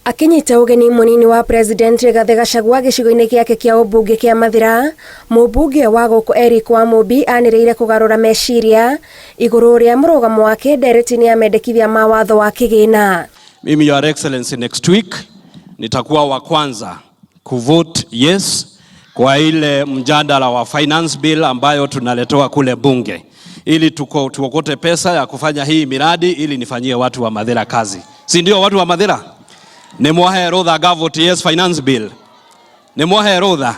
Akinyita ugeni munini wa President Rigathi Gachagua gicigo-ini giake kia ubunge kia Mathira, mubunge wa guku Eric Wamũmbi anireire kugarura meciria iguru ria murugamo wake nderetini ya mendekithia ma watho wa kigina. Mimi, Your Excellency, next week nitakuwa wa kwanza kuvote yes kwa ile mjadala wa finance bill ambayo tunaletewa kule bunge, ili tuokote pesa ya kufanya hii miradi ili nifanyie watu wa Mathira kazi. Si ndio watu wa Mathira? Nemwahe rutha gavote yes finance bill. Nemwahe rutha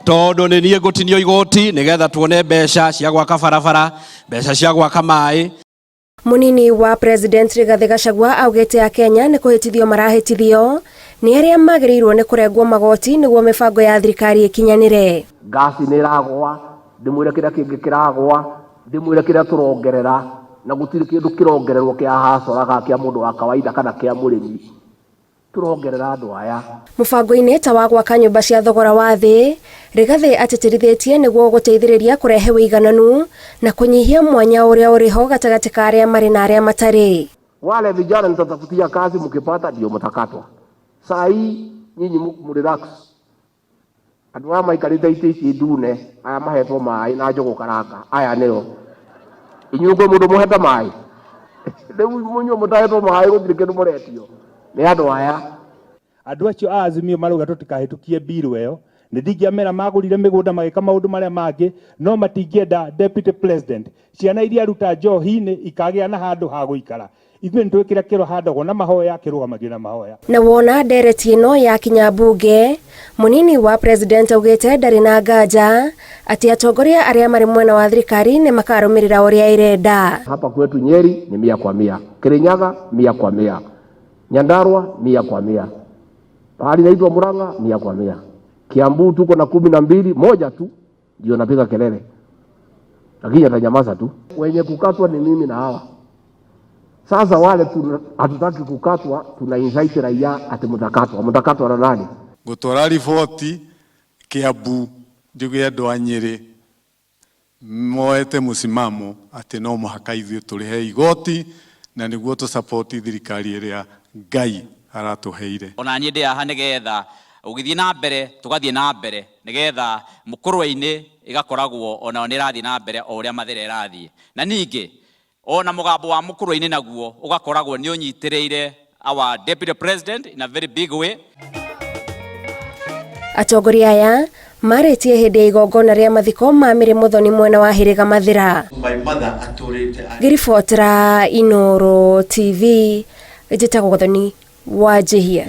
tondu ni nie gutinio igoti nigetha tuone mbeca cia gwaka barabara, mbeca cia gwaka mai. Munini wa President Rigathi Gachagua augite a Kenya ni kuhitithio marahitithio ni aria magirirwo ni kurengwo magoti niguo mibango ya thirikari ikinyanire. Gasi ni ragwa ndimwire kira kingi kiragwa ndimwire kira turongerera na gutiri kindu kirongererwo kia hacoraga kia mundu wa kawaida kana kia murimi turongerera andu aya. Mubango-ini ta wa gwaka nyumba cia thogora wa thi, Rigathi atetirithitie niguo guteithiriria kurehe wigananu na kunyihia mwanya uria uriho gatagati ka aria mari na aria matari. Wale vijana nitatafutia kazi, mkipata ndio mtakatwa. Saa hii nyinyi mrelax. Andu ama ikarite ici ndune aya mahetwo mai na njogo karanga aya nero inyugo mundu muheta mai ndewu munyo mutahetwo mai gutiri kindu muretio ni andu aya. Andu acio a Azimio maruga tutikahitukie biru eyo ndingiamera magurire migunda magika maundu maria mangi no matingienda deputy president ciana iria ruta njohi-ini ikagia na handu ha guikara ithuĩ nitwikira kiro handagwo na mahoya kirugamagia na mahoya. Na wona ndereti ino ya kinya bunge, munini wa president augite ndari na nganja ati atongoria aria mari mwena wa thirikari ni makarumirira uria irenda. Hapa kwetu Nyeri ni 100%, Kirinyaga 100%, Nyandarua 100%, pahali naitwa Murang'a 100%, Kiambu tuko na 12, moja tu ndio napiga kelele, lakini atanyamaza tu. Wenye kukatwa ni mimi na hawa. Sasa wale hatutaki kukatwa, tuna invite raia ati mtakatwa na nani? Gutora riboti Kiambu njuge andu a Nyeri moete musimamo ati no muhaka ithuĩ turihe igoti na niguo tu support thirikari iria Ngai aratuheire. Ona nyende ya nigetha ugithie na mbere tugathie na mbere nigetha mukurwa-ini igakoragwo ona ni rathie na mbere o uria Mathira irathie na ningi ona mugambo wa mukurwa-ini naguo ugakoragwo ni unyitireire our deputy president in a very big way. Atongoria aya maritie hindi ya igongona ria mathiko ma Mary Muthoni mwena wa hiriga Mathira. Giribotera Inooro TV, njitagwo Muthoni wa Njihia.